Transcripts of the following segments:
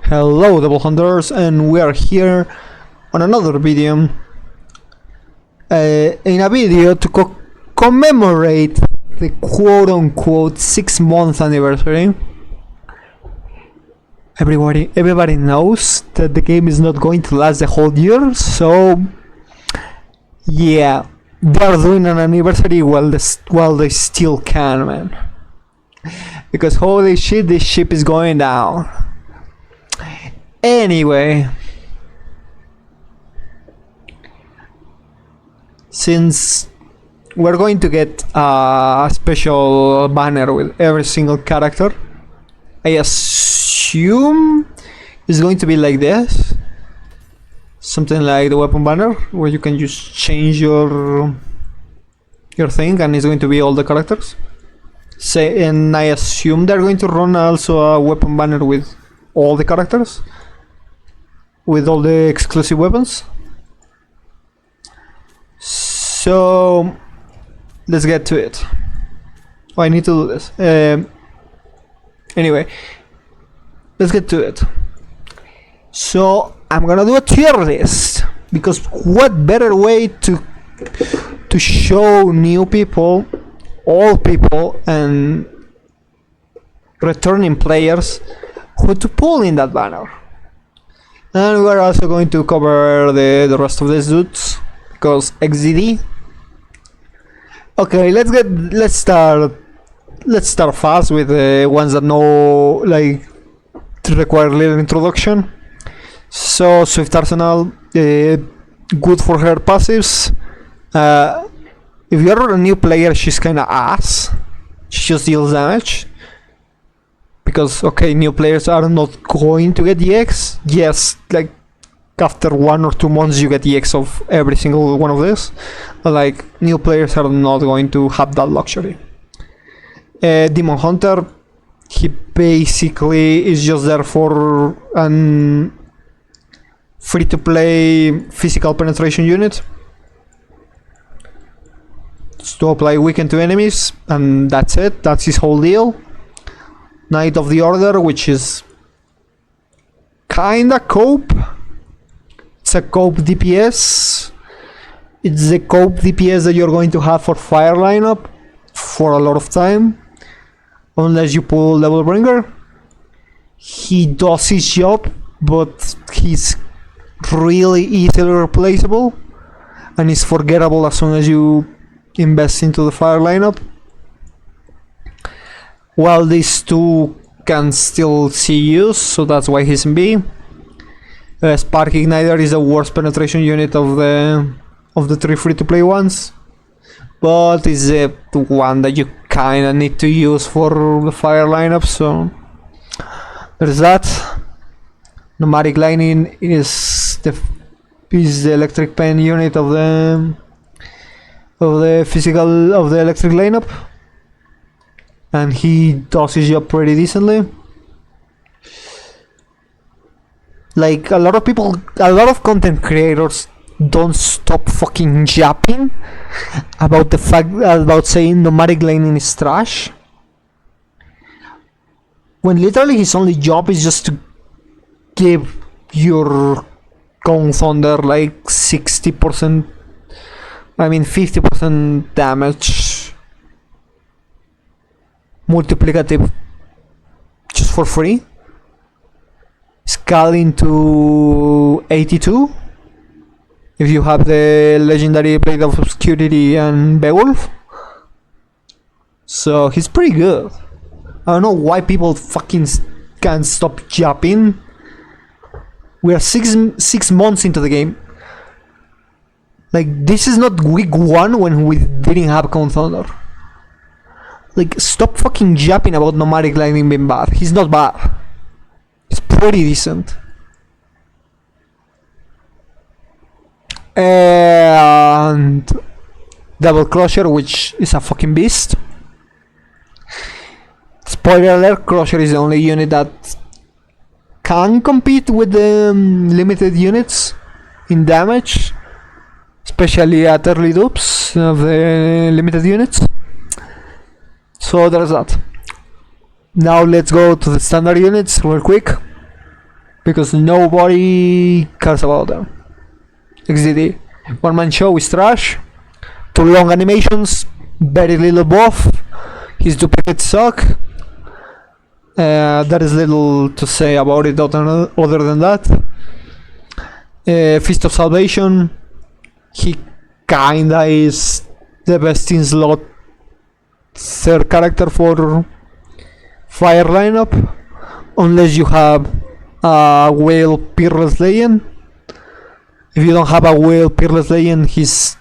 Hello Double Hunters, and we are here on another video in a video to commemorate the quote-unquote 6-month anniversary. Everybody knows that the game is not going to last the whole year, so yeah, they're doing an anniversary while they still can, man. Because holy shit, this ship is going down. Anyway, since we're going to get a special banner with every single character, I assume it's going to be like this, something like the weapon banner, where you can just change your thing and it's going to be all the characters. And I assume they're going to run also a weapon banner with all the characters, with all the exclusive weapons. So let's get to it. Oh, I need to do this. Anyway, let's get to it. So I'm gonna do a tier list, because what better way to show new people, old people, and returning players who to pull in that banner. And we're also going to cover the rest of these dudes, because XDD. Okay, let's start fast with the ones that know, like, require little introduction. So Swift Arsenal, good for her passives. If you're a new player, she's kinda ass. She just deals damage. Because, okay, new players are not going to get EX. Yes, like after 1 or 2 months you get EX of every single one of this. But like, new players are not going to have that luxury. Demon Hunter, he basically is just there for an free-to-play physical penetration unit. Just to apply weaken to enemies, and that's it. That's his whole deal. Knight of the Order, which is kinda cope. It's a cope DPS. It's the cope DPS that you're going to have for fire lineup for a lot of time, unless you pull Level Bringer. He does his job, but he's really easily replaceable, and is forgettable as soon as you invest into the fire lineup. While these two can still see use, so that's why he's in B. Spark Igniter is the worst penetration unit of the 3 free-to-play ones, but is the one that you kinda need to use for the fire lineup, so there's that. Pneumatic Lightning is the electric pen unit of the electric lineup, and he does his job pretty decently. Like, a lot of content creators don't stop fucking yapping about saying Nomadic Lightning is trash, when literally his only job is just to give your Kong Thunder like 50% damage multiplicative just for free. Scaling to 82 if you have the legendary Blade of Obscurity and Beowulf. So he's pretty good. I don't know why people fucking can't stop yapping. We are six months into the game. Like, this is not week 1 when we didn't have Count Thunder. Like, stop fucking yapping about Nomadic Lightning being bad. He's not bad. It's pretty decent. And Double Crusher, which is a fucking beast. Spoiler alert, Crusher is the only unit that can compete with the limited units in damage, especially at early dupes of the limited units. So there's that. Now let's go to the standard units real quick. because nobody cares about them. XDD. One man show is trash. Too long animations, very little buff. His duplicates suck. There is little to say about it other than that. Feast of Salvation, he kinda is the best in slot third character for fire lineup, unless you have a whale peerless legend. If you don't have a whale peerless legend, he's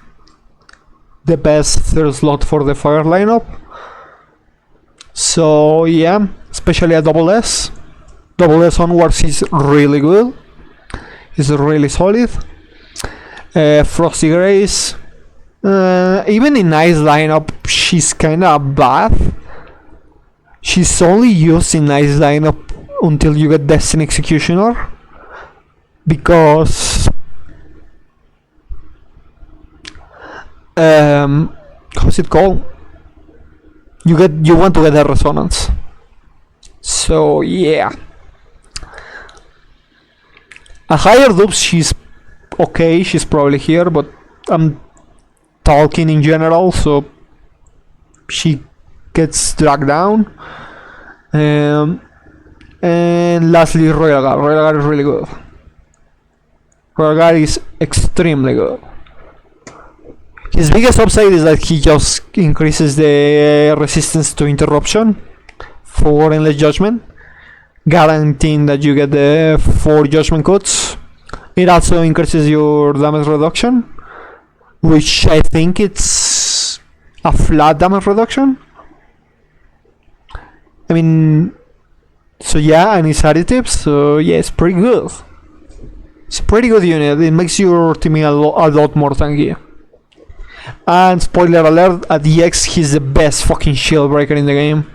the best third slot for the fire lineup. So yeah, especially a double S. Double S onwards is really good. It's really solid. Frosty Grace. Even in Ice lineup, she's kinda bad. She's only used in Ice lineup until you get Destiny Executioner, because how's it called? You want to get a resonance. So yeah. A higher dupes, she's okay, she's probably here, but I'm talking in general, so she gets dragged down. And lastly, Royal Guard. Royal Guard is really good. Royal Guard is extremely good. His biggest upside is that he just increases the resistance to interruption for Endless Judgment, guaranteeing that you get the 4 judgment codes. It also increases your damage reduction, which I think it's a flat damage reduction. I mean, so yeah, and it's additive, so yeah, it's pretty good. It's a pretty good unit. It makes your team a lot more tanky. And spoiler alert, at EX he's the best fucking shield breaker in the game.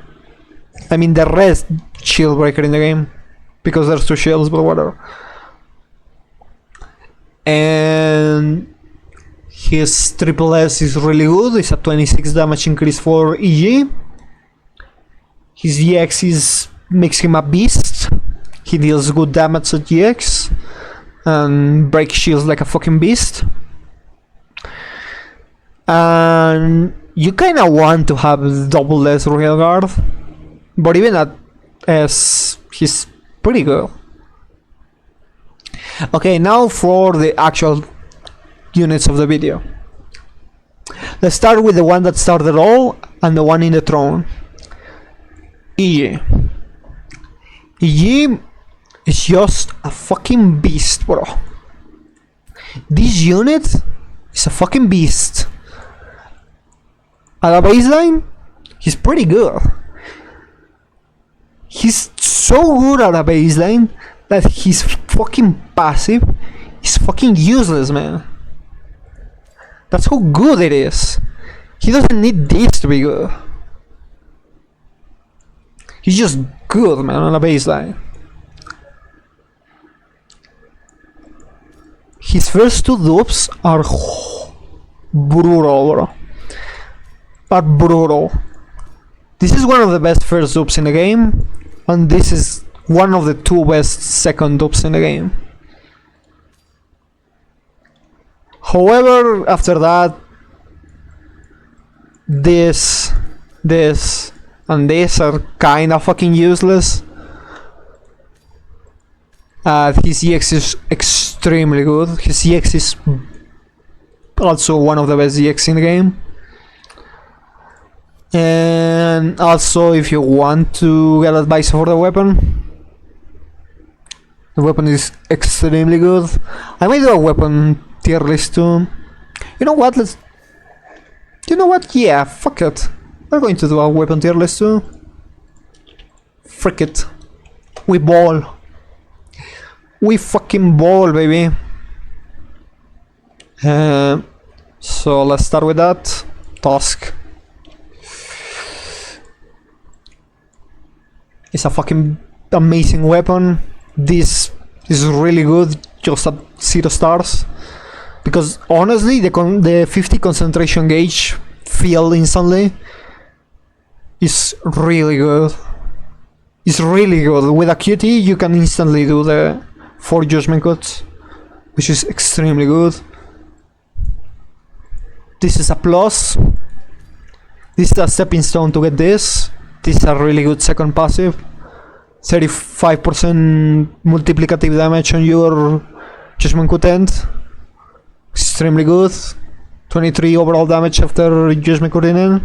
I mean, the rest shield breaker in the game, because there's 2 shields, but whatever. And his triple S is really good. It's a 26 damage increase for EG. His EX makes him a beast. He deals good damage at EX and breaks shields like a fucking beast. And you kinda want to have double S Royal Guard, but even at S, he's pretty good. Okay, now for the actual units of the video. Let's start with the one that started all and the one in the throne. EG. EG is just a fucking beast, bro. This unit is a fucking beast. At a baseline, he's pretty good. He's so good at a baseline that his fucking passive is fucking useless, man. That's how good it is. He doesn't need this to be good. He's just good, man, on a baseline. His first 2 dupes are brutal, bro. Are brutal. This is one of the best first dupes in the game, and this is one of the 2 best second dupes in the game. However, after that, this, and this are kinda fucking useless. His EX is extremely good. His EX is also one of the best EX in the game. And also, if you want to get advice for the weapon is extremely good. I might do a weapon tier list too. You know what? You know what? Yeah, fuck it. We're going to do a weapon tier list too. Frick it. We ball. We fucking ball, baby. So let's start with that. Tusk. It's a fucking amazing weapon. This is really good, just at 0 stars. Because honestly, the 50 concentration gauge feel instantly is really good. It's really good. With a QT, you can instantly do the 4 judgment cuts, which is extremely good. This is a plus. This is a stepping stone to get this. This is a really good second passive. 35% multiplicative damage on your judgment cut end. Extremely good. 23 overall damage after judgment cut in.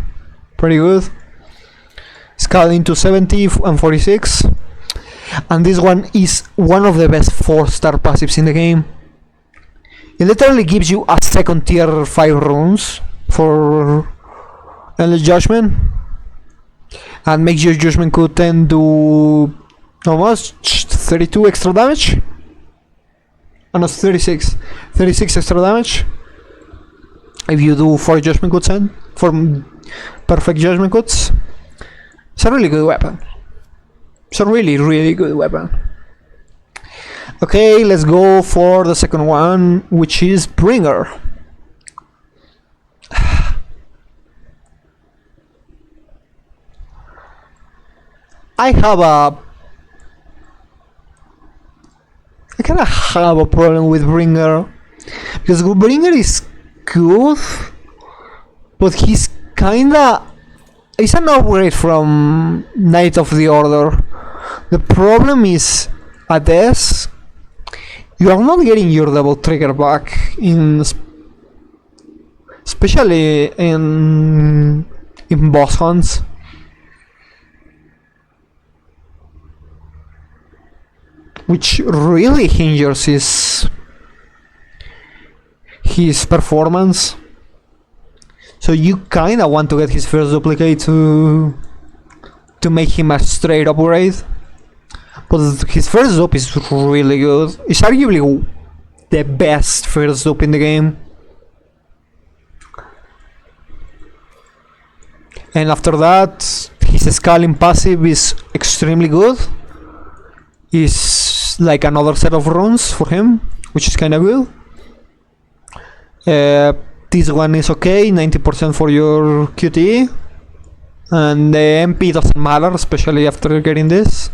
Pretty good. Scaling to 70 and 46. And this one is one of the best 4-star passives in the game. It literally gives you a second tier 5 runes for Endless Judgment, and makes your judgment cut tend to almost 32 extra damage. Oh no, 36 extra damage if you do 4 judgment cuts and 4 perfect judgment cuts. It's a really good weapon. It's a really good weapon. Okay, let's go for the second one, which is Bringer. I kinda have a problem with Bringer, because Bringer is good, but he's an upgrade from Knight of the Order. The problem is, at this, you are not getting your double trigger back especially in boss hunts. Which really hinders his performance. So you kinda want to get his first duplicate to make him a straight upgrade. But his first dupe is really good. It's arguably the best first dupe in the game. And after that, his scaling passive is extremely good. It's like another set of runes for him, which is kinda good. This one is okay, 90% for your QTE. And the MP doesn't matter, especially after getting this.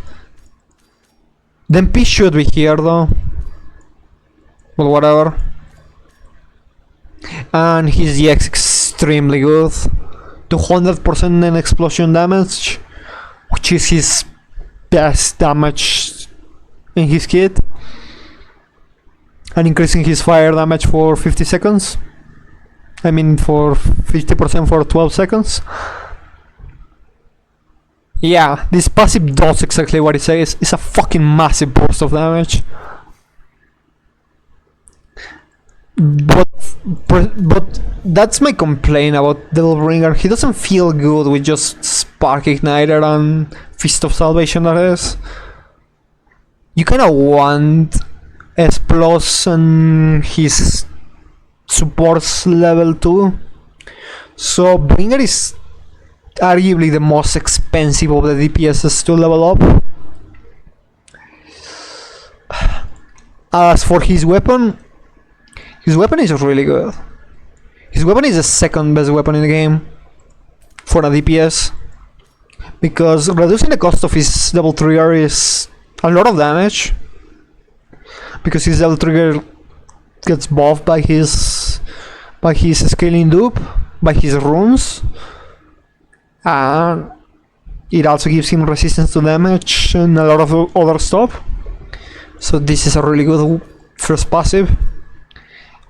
The MP should be here though, but whatever. And his EX extremely good. 200% in explosion damage, which is his best damage in his kit. And increasing his fire damage for 50 seconds. I mean for 50% for 12 seconds. Yeah, this passive does exactly what it says. It's a fucking massive burst of damage. But that's my complaint about Devilbringer. He doesn't feel good with just Spark Igniter and Fist of Salvation, that is. You kinda want S plus and his supports level 2. So Bringer is arguably the most expensive of the DPSs to level up. As for his weapon is really good. His weapon is the second best weapon in the game for a DPS, because reducing the cost of his double trigger is a lot of damage, because his double trigger gets buffed by his scaling dupe, by his runes, and it also gives him resistance to damage and a lot of other stuff. So this is a really good first passive.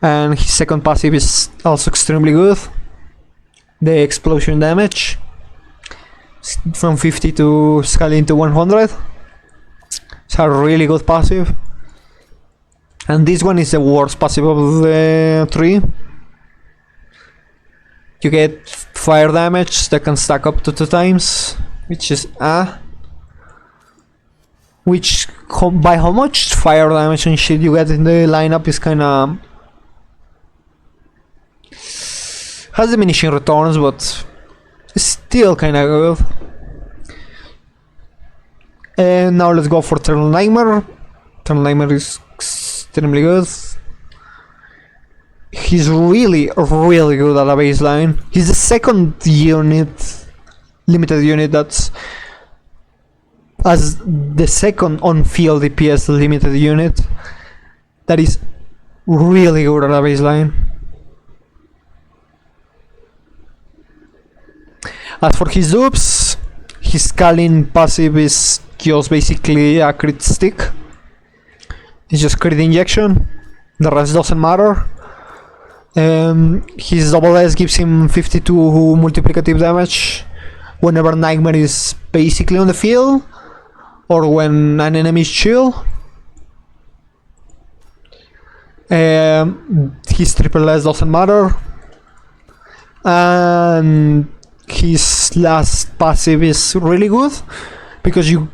And his second passive is also extremely good. The explosion damage from 50 to scaling to 100. It's a really good passive. And this one is the worst passive of the three. You get fire damage that can stack up to 2 times, which is which by how much fire damage and shit you get in the lineup is kinda has diminishing returns, but it's still kinda good. And now let's go for Eternal Nightmare. Eternal Nightmare is extremely good. He's really good at a baseline. He's the second unit, limited unit, that's as the second on-field DPS limited unit. That is really good at a baseline. As for his dupes, his scaling passive is just basically a crit stick. It's just crit injection. The rest doesn't matter. His double S gives him 52 multiplicative damage whenever Nightmare is basically on the field or when an enemy is chill. His triple S doesn't matter. And his last passive is really good because you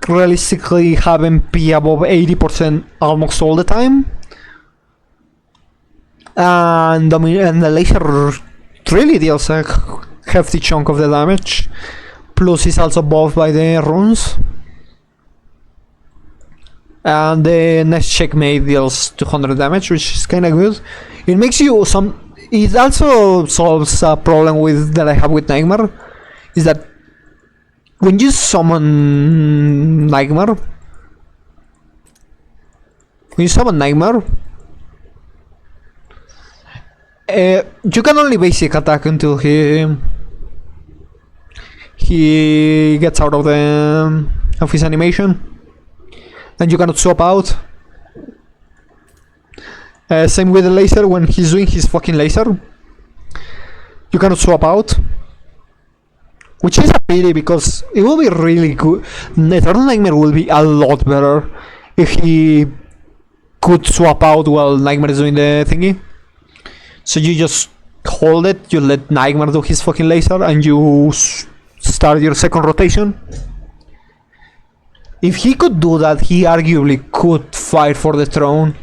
realistically have MP above 80% almost all the time. And the laser really deals a hefty chunk of the damage. Plus he's also buffed by the runes. And the next checkmate deals 200 damage, which is kinda good. It makes you some... It also solves a problem that I have with Nightmare. Is that when you summon Nightmare... you can only basic attack until he gets out of his animation, and you cannot swap out. Same with the laser. When he's doing his fucking laser, you cannot swap out, which is a pity because it will be really good. Eternal Nightmare will be a lot better if he could swap out while Nightmare is doing the thingy. So you just hold it, you let Nightmare do his fucking laser, and you start your second rotation. If he could do that, he arguably could fight for the throne.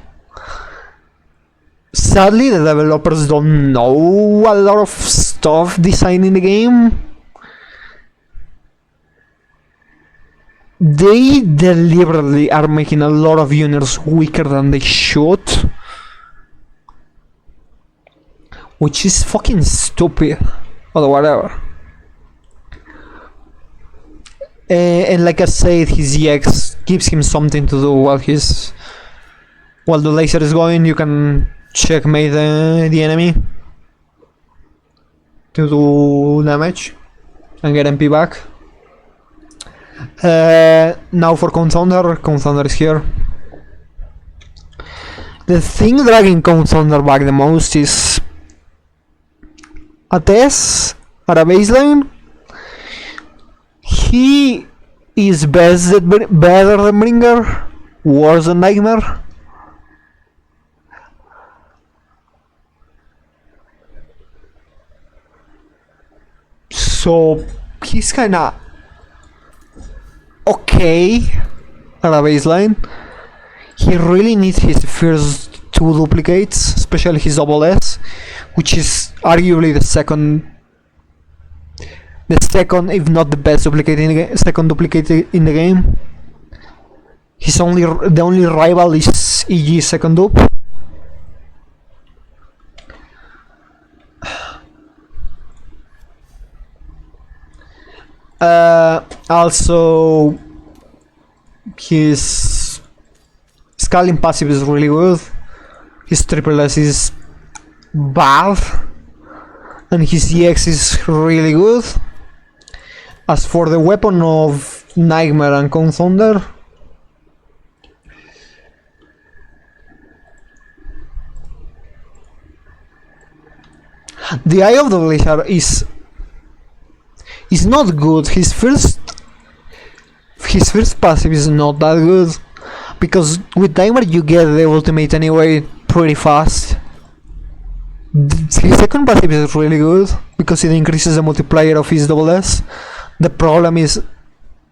Sadly, the developers don't know a lot of stuff designing the game. They deliberately are making a lot of units weaker than they should, which is fucking stupid, or whatever. And like I said, his EX gives him something to do while the laser is going. You can checkmate the enemy to do damage and get MP back. Now for Cone Thunder. Cone Thunder is here. The thing dragging Cone Thunder back the most is at S, at a baseline. He is better than Bringer, worse than Nightmare. So he's kinda okay at a baseline. He really needs his first two duplicates, especially his double S, which is arguably the second, if not the best duplicate in the game. The only rival is EG's second dupe. Also, his scaling passive is really good. His triple S is bad, and his EX is really good. As for the weapon of Nightmare and Cone Thunder, the Eye of the Blizzard is not good. His first passive is not that good, because with Nightmare you get the ultimate anyway pretty fast. His second passive is really good because it increases the multiplier of his double S. The problem is,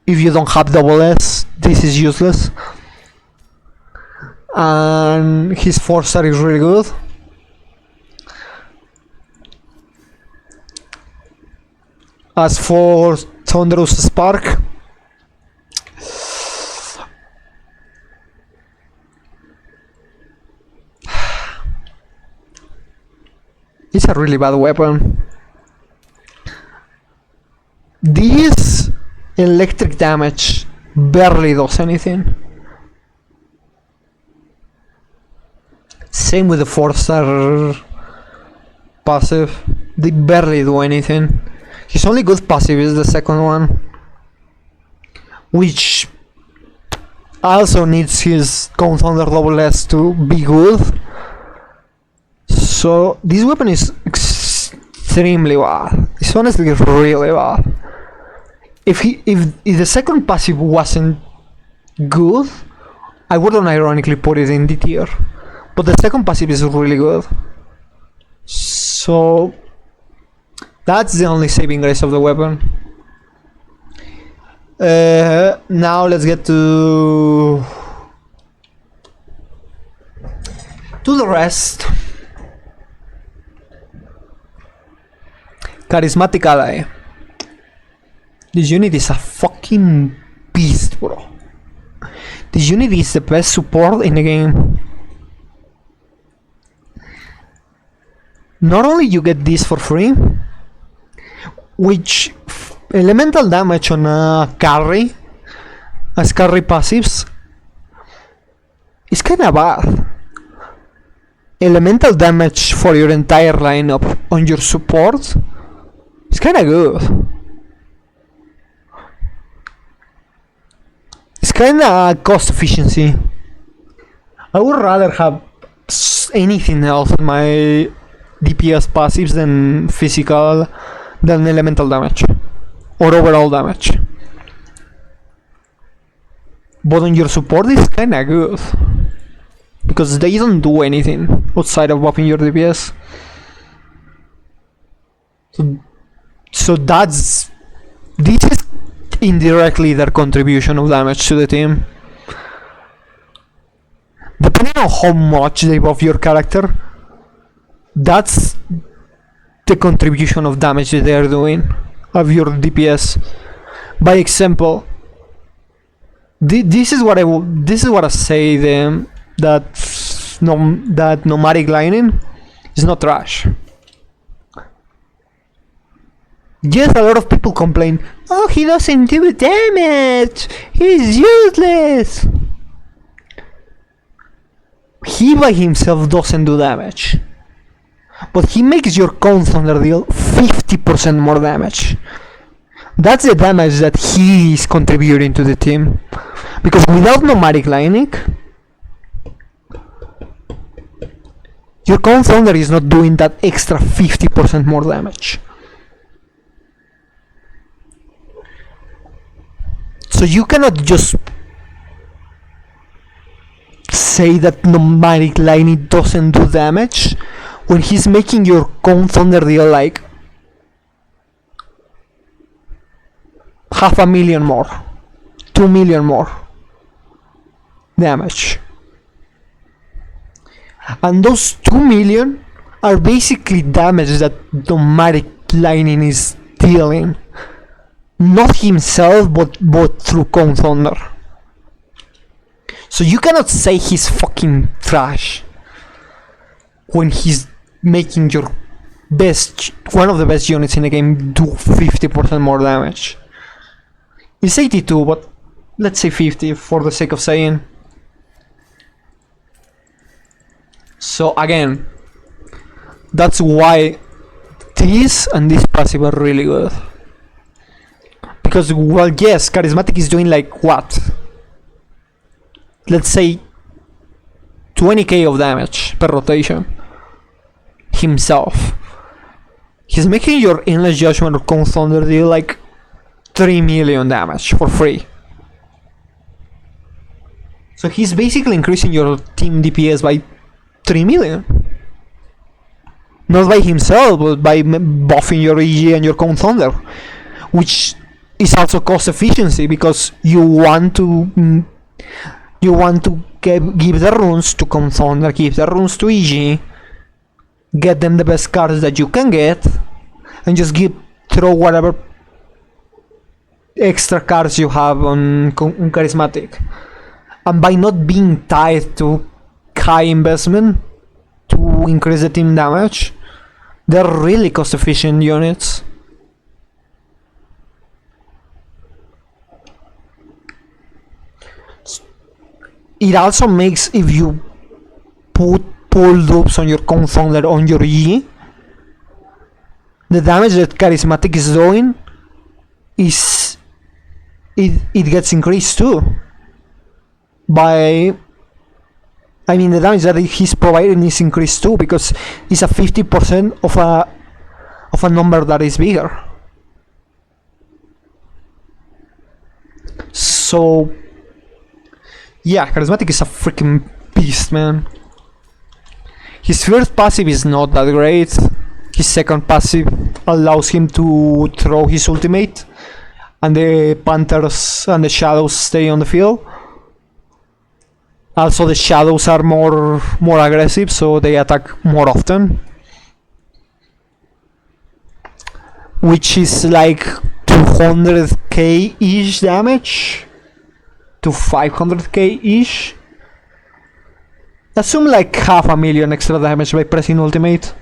if you don't have double S, this is useless. And his 4-star is really good. As for Thonderous Spark, it's a really bad weapon. This electric damage barely does anything. Same with the 4-star passive. They barely do anything. His only good passive is the second one, which also needs his Cone Thunder double S to be good. So this weapon is extremely bad. It's honestly really bad. If the second passive wasn't good, I wouldn't ironically put it in D tier. But the second passive is really good. So that's the only saving grace of the weapon. Now let's get to the rest. Charismatic ally. This unit is a fucking beast, bro. This unit is the best support in the game. Not only you get this for free, which elemental damage on a carry as carry passives is kinda bad. Elemental damage for your entire lineup on your support is kinda good. It's kinda cost efficiency. I would rather have anything else in my DPS passives than physical, than elemental damage or overall damage. But on your support is kinda good because they don't do anything outside of buffing your DPS. So this is indirectly their contribution of damage to the team. Depending on how much they buff your character, that's the contribution of damage that they are doing of your DPS. By example, this is what I say them that nomadic lining is not trash. Yes, a lot of people complain, oh, he doesn't do damage, he's useless. He by himself doesn't do damage, but he makes your Cone Thunder deal 50% more damage. That's the damage that he is contributing to the team. Because without nomadic lining, your Cone Thunder is not doing that extra 50% more damage. So you cannot just say that nomadic lining doesn't do damage when he's making your Cone Thunder deal like 500,000 more, 2 million more damage. And those 2 million are basically damage that nomadic lining is dealing. Not himself, but through Cone Thunder. So you cannot say he's fucking trash when he's making your one of the best units in the game do 50% more damage. It's 82, but let's say 50 for the sake of saying. So again, that's why this and this passive are really good. Because, well, yes, Charismatic is doing like what? Let's say 20k of damage per rotation himself. He's making your Endless Judgment or Cone Thunder deal like 3 million damage for free. So he's basically increasing your team DPS by 3 million. Not by himself, but by buffing your EG and your Cone Thunder, which is also cost efficiency because you want to give the runes to Cone Thunder, give the runes to EG, get them the best cards that you can get, and just throw whatever extra cards you have on Charismatic. And by not being tied to high investment to increase the team damage, they're really cost efficient units. it also makes, if you pull dupes on your Thunder on your E, the damage that Charismatic is doing is it gets increased too. By, I mean, the damage that he's providing is increased too, because it's a 50% of a number that is bigger. So yeah, Charismatic is a freaking beast, man. His first passive is not that great. His second passive allows him to throw his ultimate, and the Panthers and the Shadows stay on the field. Also, the Shadows are more aggressive, so they attack more often, which is like 200k ish damage to 500k ish. Assume like 500,000 extra damage by pressing ultimate.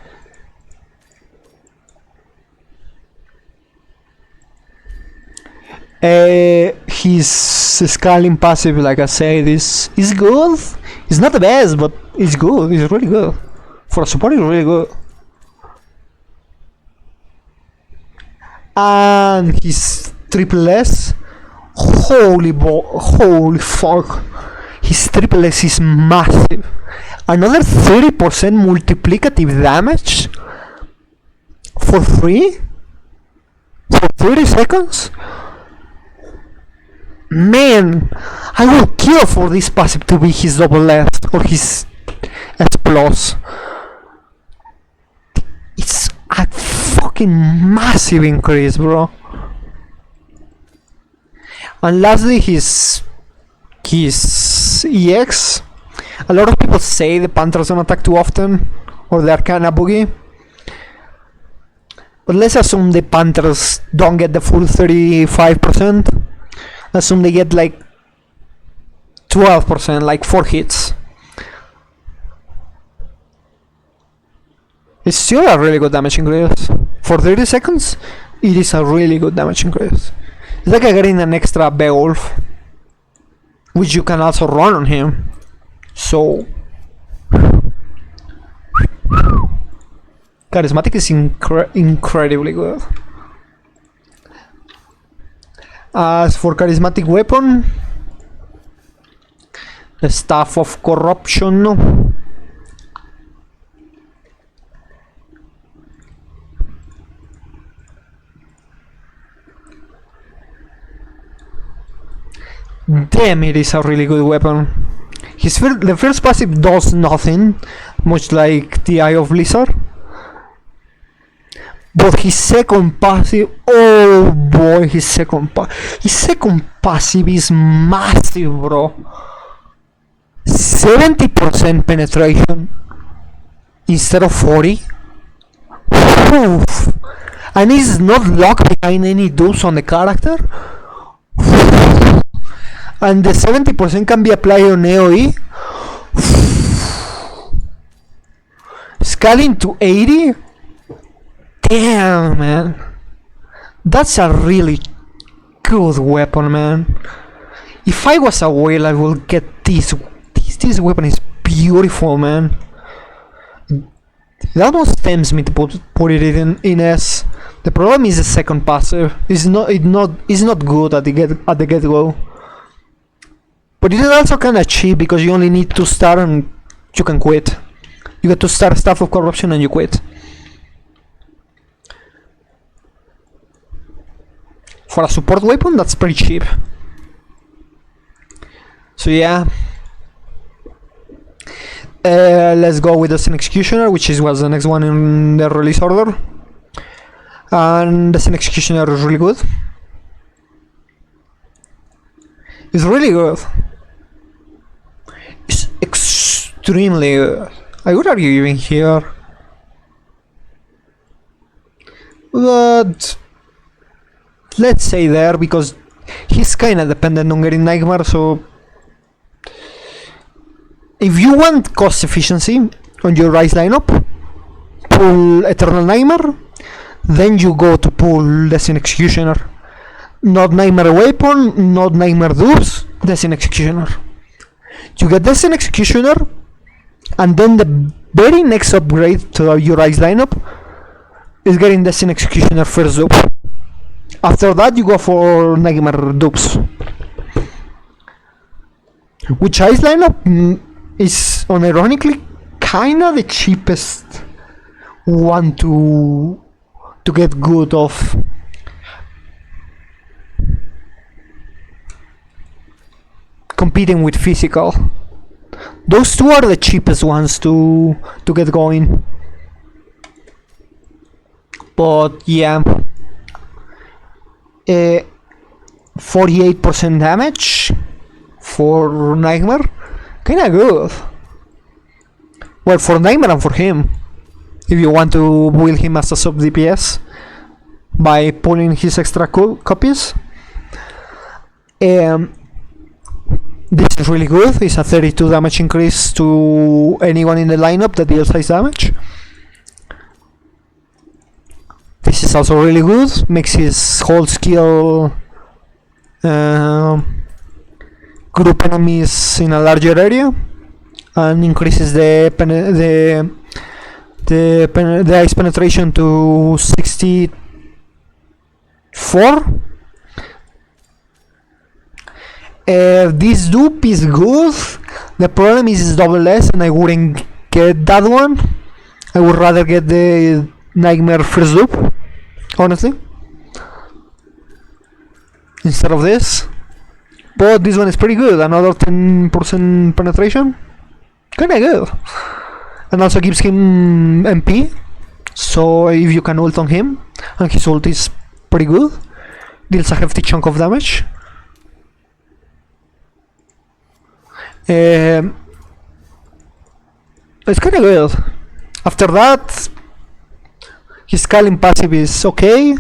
His scaling passive, like I said, is good. It's not the best, but it's good. It's really good. For a support, it's really good. And his triple S, holy fuck, his triple S is massive. Another 30% multiplicative damage for free for 30 seconds. Man, I will kill for this passive to be his double S or his S plus. It's a fucking massive increase, bro. And lastly, his EX. A lot of people say the Panthers don't attack too often, or they're kinda buggy. But let's assume the Panthers don't get the full 35%. Assume they get like 12%, like 4 hits. It's still a really good damage increase. For 30 seconds, it is a really good damage increase. It's like getting an extra Beowulf, which you can also run on him. So Charismatic is incredibly good. As for Charismatic weapon, the Staff of Corruption. Damn, it is a really good weapon. The first passive does nothing, much like the Eye of Blizzard. But his second passive, oh boy, his second passive is massive, bro. 70% penetration instead of 40. Oof. And he's not locked behind any dupes on the character. And the 70% can be applied on AoE. Scaling to 80. Damn, man. That's a really good weapon, man. If I was a whale, I would get this. This weapon is beautiful, man. That almost tempts me to put it in S. The problem is the second passive. It's not good at the get-go. But it is also kinda cheap because you only need to start and you can quit. You get to start Staff of Corruption and you quit. For a support weapon, that's pretty cheap. So yeah. Let's go with the Sin Executioner, which was the next one in the release order. And the Sin Executioner is really good. It's really good. It's extremely good. I would argue even here. But let's say there, because he's kinda dependent on getting Nightmare, so if you want cost efficiency on your Rise lineup, pull Eternal Nightmare, then you go to pull the Sin Executioner. Not Nightmare Weapon, not Nightmare Dupes, the Sin Executioner. You get Destined Executioner, and then the very next upgrade to your ice lineup is getting Destined Executioner first dupe. After that, you go for Nightmare dupes. Which ice lineup is unironically kinda the cheapest one to get good of. Competing with physical. Those two are the cheapest ones to get going. But yeah, 48% damage for Nightmare, kinda good. Well, for Nightmare and for him, if you want to build him as a sub DPS by pulling his extra copies. This is really good. It's a 32 damage increase to anyone in the lineup that deals ice damage. This is also really good. Makes his whole skill group enemies in a larger area, and increases the ice penetration to 64. This dupe is good. The problem is it's double S, and I wouldn't get that one. I would rather get the Nightmare first dupe, honestly, instead of this. But this one is pretty good. Another 10% penetration, kinda good, and also gives him MP. So if you can ult on him, and his ult is pretty good, deals a hefty chunk of damage. It's kinda good. After that, his scaling passive is okay.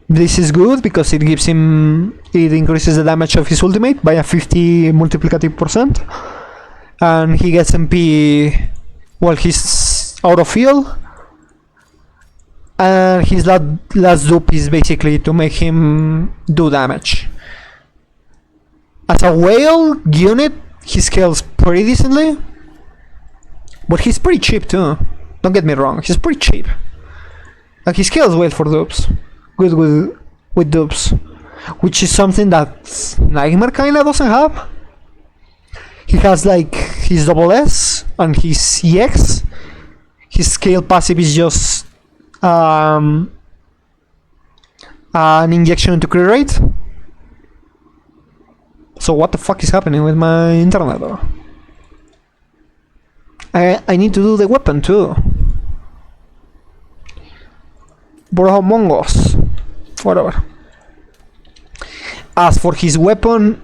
This is good because it increases the damage of his ultimate by a 50 multiplicative %, and he gets MP while he's out of field. And his last dupe is basically to make him do damage. As a whale unit, he scales pretty decently, but he's pretty cheap too. Don't get me wrong, he's pretty cheap. Like, he scales well for dupes, good with dupes, which is something that Nightmare kinda doesn't have. He has like his double S and his EX. His scale passive is just an injection into crit rate. So what the fuck is happening with my internet though? I need to do the weapon too. Bro, Among Us. Whatever. As for his weapon,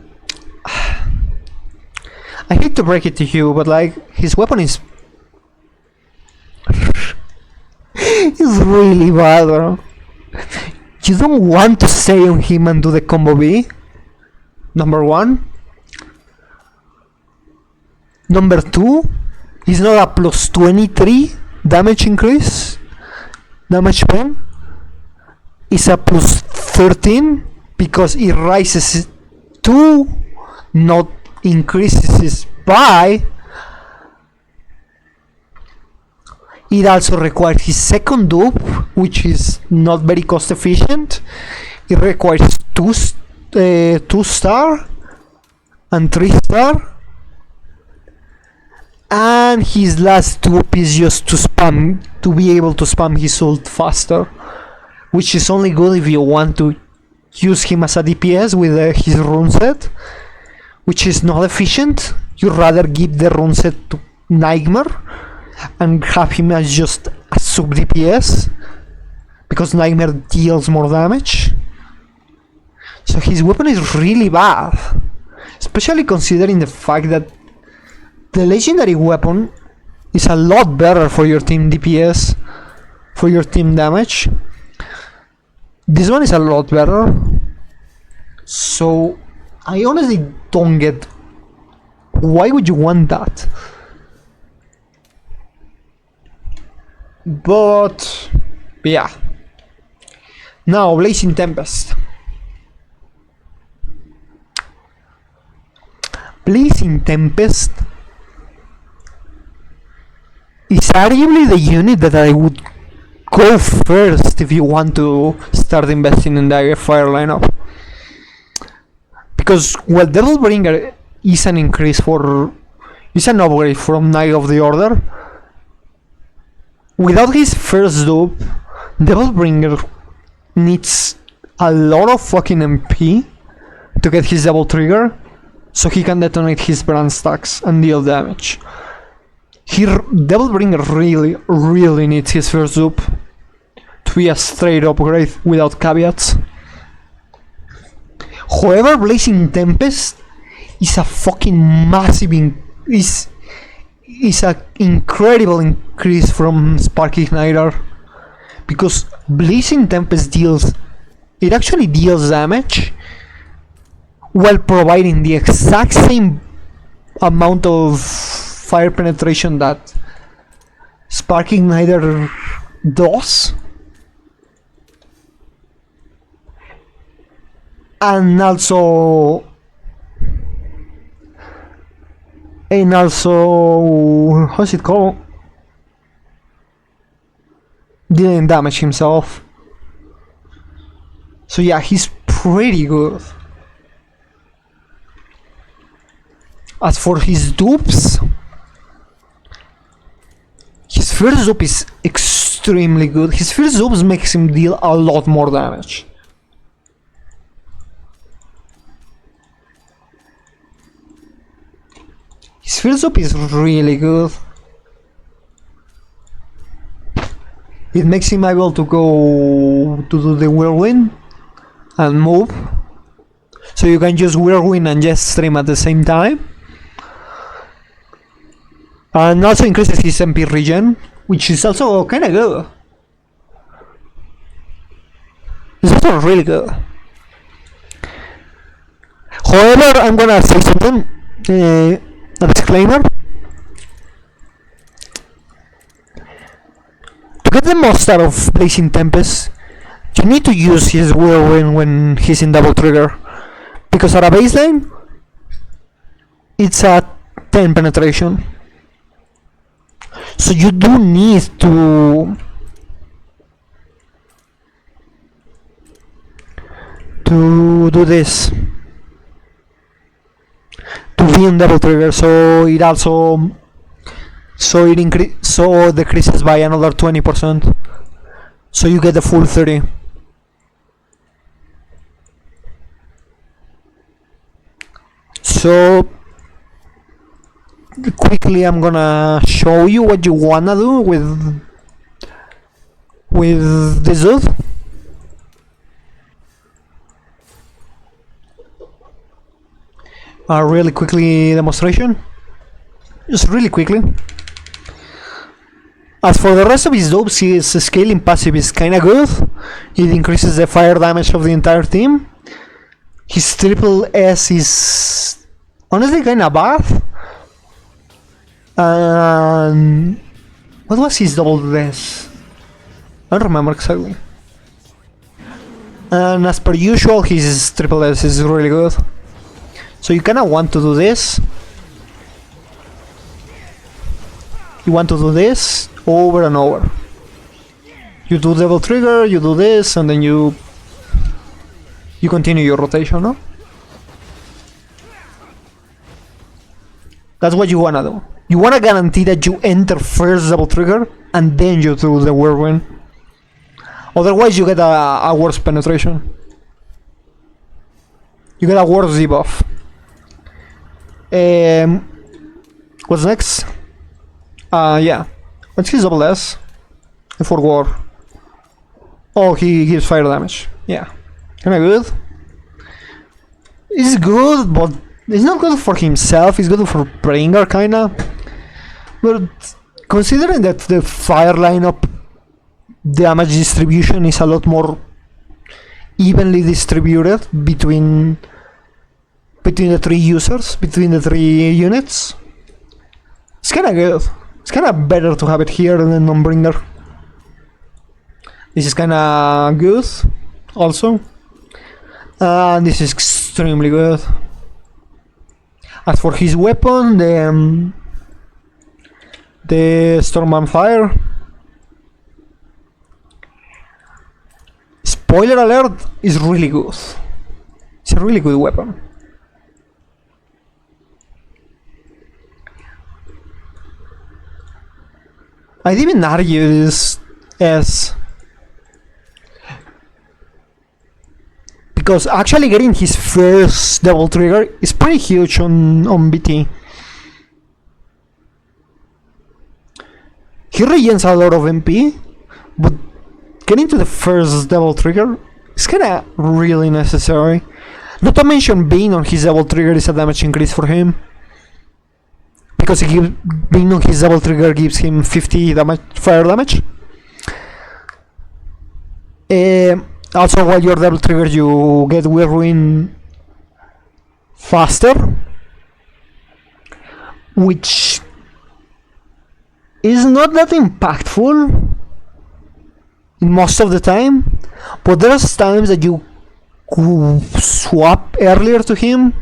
I hate to break it to you, but like, his weapon is is really bad, bro. You don't want to stay on him and do the combo B. Number one. Number two, is not a plus 23 damage increase, damage pen. It's a plus 13 because it rises 2, not increases by. It also requires his second dupe, which is not very cost efficient. It requires 2 star and 3 star, and his last dupe is just to be able to spam his ult faster, which is only good if you want to use him as a DPS with his rune set, which is not efficient. You'd rather give the rune set to Nightmare and have him as just a sub DPS, because Nightmare deals more damage. So his weapon is really bad, especially considering the fact that the legendary weapon is a lot better for your team DPS, for your team damage. This one is a lot better. So I honestly don't get why would you want that. But yeah. Now Blazing Tempest. Blazing Tempest is arguably the unit that I would go first if you want to start investing in the fire lineup. Because while Devilbringer is an upgrade from Knight of the Order, without his first dupe, Devilbringer needs a lot of fucking MP to get his double trigger, so he can detonate his brand stacks and deal damage. Devilbringer really needs his first dupe to be a straight upgrade without caveats. However, Blazing Tempest is a fucking massive is an incredible increase from Spark Igniter, because Blazing Tempest actually deals damage while providing the exact same amount of fire penetration that Spark Igniter does, and also how's it called? Dealing damage himself. So yeah, he's pretty good. As for his dupes, his first dupe is extremely good. His first dupes makes him deal a lot more damage. His first dupe is really good. It makes him able to go to do the whirlwind and move, so you can just whirlwind and just stream at the same time. And also increases his MP regen, which is also kinda good. It's also really good. However, I'm gonna say something, a disclaimer. To get the most out of Blazing Tempest, you need to use his whirlwind when he's in double trigger, because at a baseline, it's a 10 penetration. So you do need to do this to be in double trigger, so it decreases by another 20%, so you get the full 30. So quickly I'm gonna show you what you wanna do with this dude. Really quickly demonstration, just really quickly. As for the rest of his dupes, his scaling passive is kinda good. It increases the fire damage of the entire team. His triple S is honestly kinda bad. And what was his double S? I don't remember exactly. And as per usual, his triple S is really good. So you kinda want to do this. You want to do this over and over. You do double trigger, you do this, and then you continue your rotation, no? That's what you wanna do. You wanna guarantee that you enter first double trigger and then you do the whirlwind. Otherwise you get a worse penetration. You get a worse debuff. What's next? Yeah. What's his double S? For war. Oh, he gives fire damage. Yeah. Kinda good. It's good, but it's not good for himself. It's good for Bringer, kinda. But considering that the fire lineup damage distribution is a lot more evenly distributed between the three users, between the three units, it's kinda good. It's kinda better to have it here than on Bringer. This is kinda good also. And this is extremely good. As for his weapon, the Storm on Fire. Spoiler alert, is really good. It's a really good weapon. I'd even argue this as because actually getting his first double trigger is pretty huge on BT. He regains a lot of MP, but getting to the first double trigger is kinda really necessary. Not to mention being on his double trigger is a damage increase for him. Because being on his double trigger gives him 50 damage, fire damage. Also, while you're double trigger, you get Whirlwind faster, which is not that impactful most of the time, but there's times that you swap earlier to him,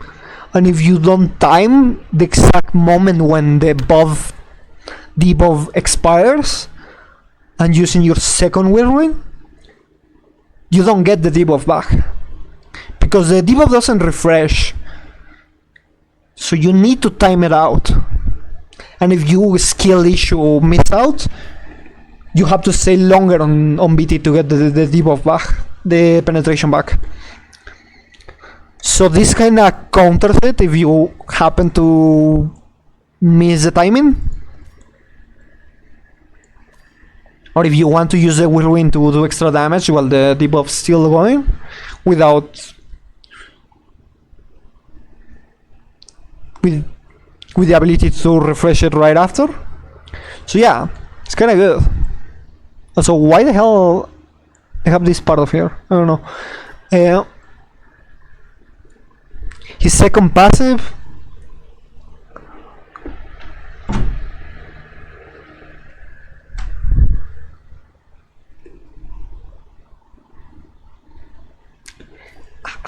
and if you don't time the exact moment when the debuff expires and using your second Whirlwind, you don't get the debuff back because the debuff doesn't refresh, so you need to time it out. And if you skill issue miss out, you have to stay longer on BT to get the debuff back, the penetration back. So this kinda counters it if you happen to miss the timing, or if you want to use the Whirlwind to do extra damage while the debuff's still going without with the ability to refresh it right after. So yeah, it's kinda good. Also, why the hell I have this part of here? I don't know. His second passive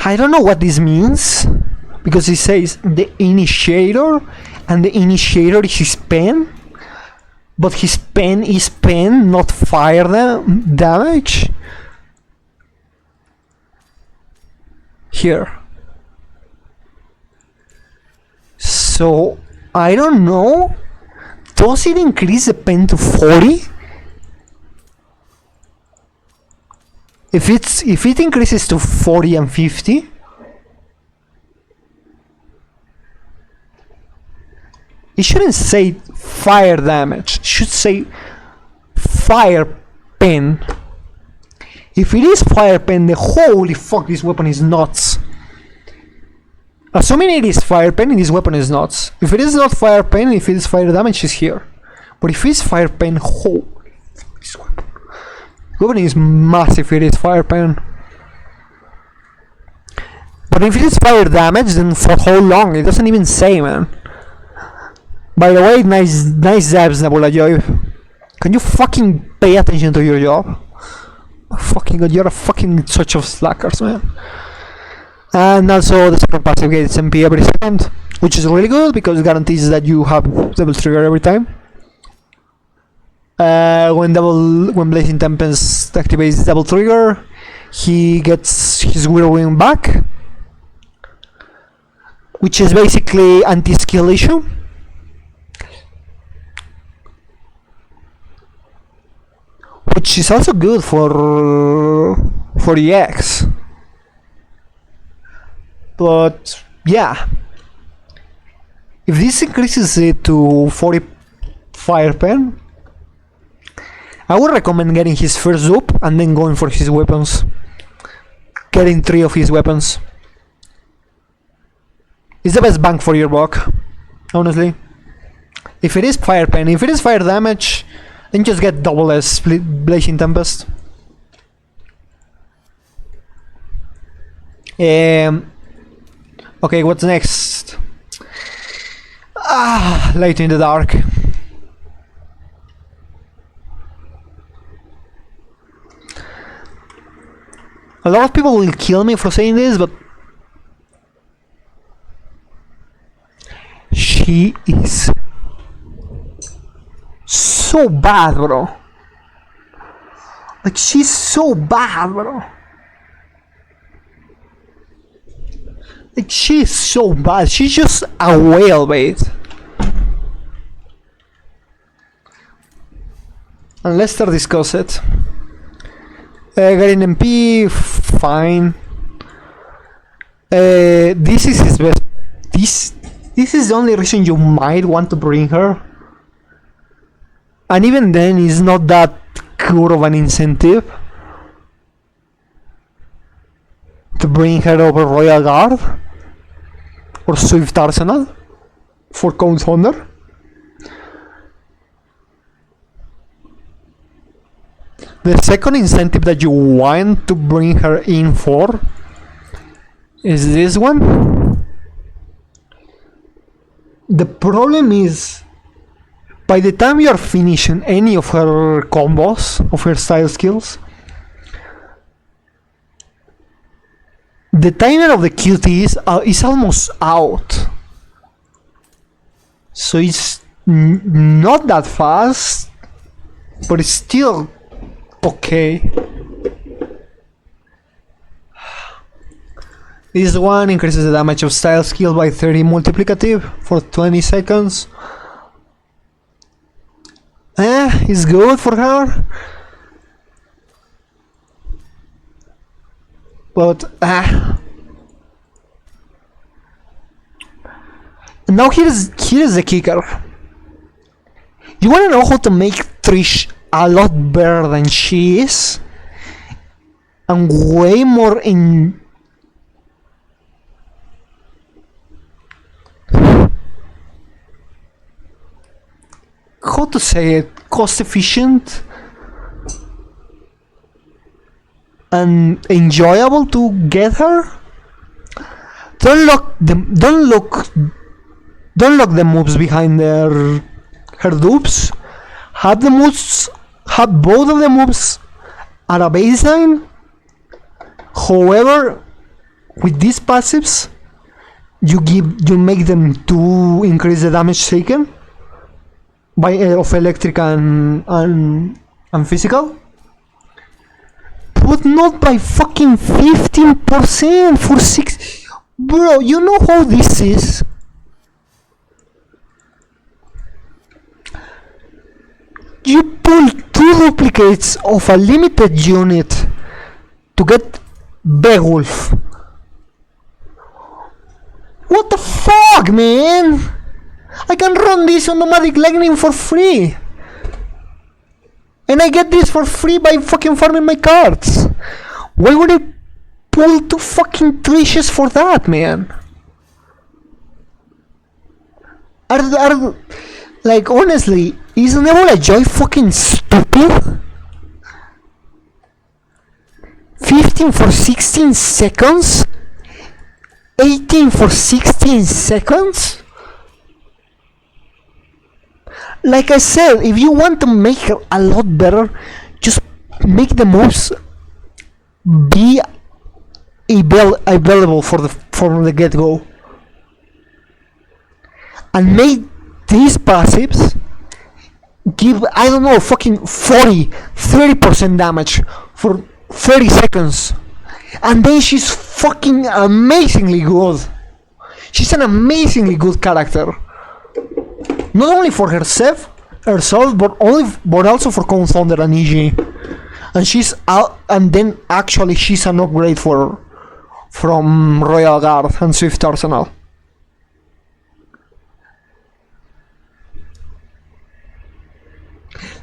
I don't know what this means, because it says the initiator, and the initiator is his pen, but his pen is pen, not fire damage. Here. So, I don't know. Does it increase the pen to 40? If it increases to 40 and 50, it shouldn't say fire damage. It should say fire pen. If it is fire pen, the holy fuck, this weapon is nuts. Assuming it is fire pen, this weapon is nuts. If it is not fire pen, if it is fire damage, it's here. But if it's fire pen, holy fuck, this weapon. Weapon is massive if it is fire pen. But if it is fire damage, then for how long? It doesn't even say, man. By the way, nice zabs, Nebula Joy. Can you fucking pay attention to your job? Oh, fucking god, you're a fucking such of slackers, man. And also the second passive gets MP every second, which is really good because it guarantees that you have double trigger every time. When Blazing Tempest activates double trigger, he gets his Whirlwind back, which is basically anti-skill issue. Which is also good for EX. But yeah, if this increases it to 40 fire pen, I would recommend getting his first loop and then going for his weapons. Getting 3 of his weapons. It's the best bang for your buck, honestly. If it is fire pen, if it is fire damage, then just get double S Blazing Tempest. Okay, what's next? Light in the dark. A lot of people will kill me for saying this, but she is so bad, bro. Like, she's so bad, bro. Like, she's so bad. She's just a whale bait. And let's start discuss it. Getting MP, fine. This is his best. This is the only reason you might want to bring her. And even then, it's not that good of an incentive to bring her over Royal Guard or Swift Arsenal for Count Thunder. The second incentive that you want to bring her in for is this one. The problem is, by the time you are finishing any of her combos, of her style skills, the timer of the QT is almost out. So it's not that fast, but it's still okay. This one increases the damage of style skill by 30 multiplicative for 20 seconds. It's good for her. But now here's the kicker. You wanna know how to make Trish a lot better than she is? And way more in... how to say it? Cost efficient? And enjoyable to get her? Don't lock the moves behind her dupes. Have both of the moves at a baseline. However, with these passives, you make them to increase the damage taken by of electric and physical. But not by fucking 15% for 6. Bro, you know how this is? You pull 2 duplicates of a limited unit to get Beowulf. What the fuck, man? I can run this on Nomadic Lightning for free. And I get this for free by fucking farming my cards. Why would I pull 2 fucking Trishes for that, man? Are like, honestly, is Nebula Joy fucking stupid? 15 for 16 seconds? 18 for 16 seconds? Like I said, if you want to make her a lot better, just make the moves be available from the get-go. And make these passives give, I don't know, fucking 30% damage for 30 seconds. And then she's fucking amazingly good. She's an amazingly good character. Not only for herself, but also for Count Thunder and EG. And she's out, and then actually she's an upgrade from Royal Guard and Swift Arsenal.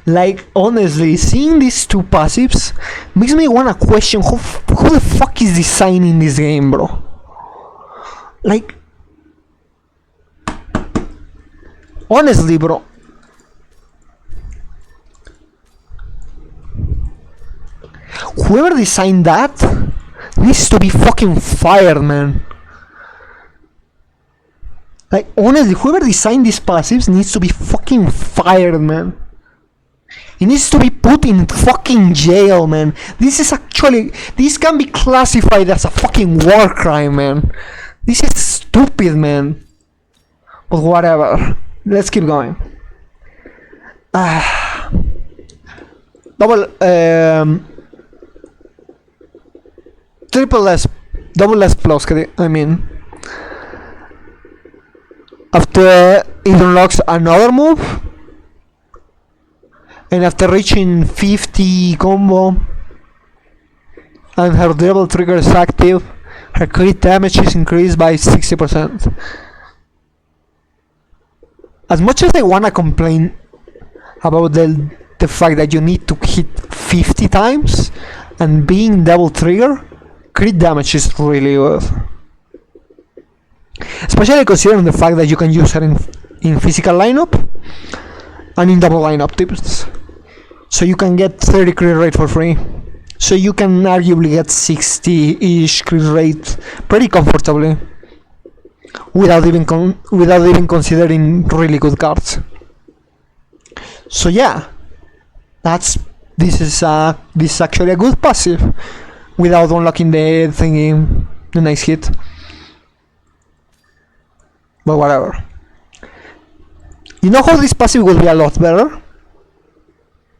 Like, honestly, seeing these 2 passives makes me wanna question who the fuck is designing this game, bro. Like, honestly, bro. Whoever designed that needs to be fucking fired, man. Like, honestly, whoever designed these passives needs to be fucking fired, man. He needs to be put in fucking jail, man. This can be classified as a fucking war crime, man. This is stupid, man. But whatever. Let's keep going. Triple S, double S plus, I mean. After it unlocks another move, and after reaching 50 combo, and her double trigger is active, her crit damage is increased by 60%. As much as I wanna complain about the fact that you need to hit 50 times and being double trigger, crit damage is really good. Especially considering the fact that you can use her in physical lineup and in double lineup tips. So you can get 30 crit rate for free. So you can arguably get 60-ish crit rate pretty comfortably without even considering really good cards. So yeah, this is actually a good passive without unlocking the thingy, the nice hit. But whatever. You know how this passive will be a lot better?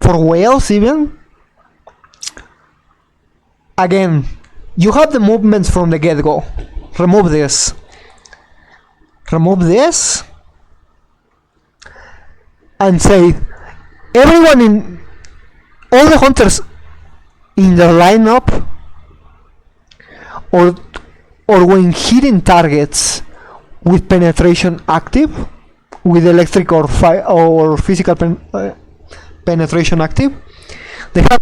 For whales even? Again, you have the movements from the get-go. Remove this. Remove this. And say, everyone in... all the hunters in the lineup or when hitting targets with penetration active, with electric or physical penetration active, they have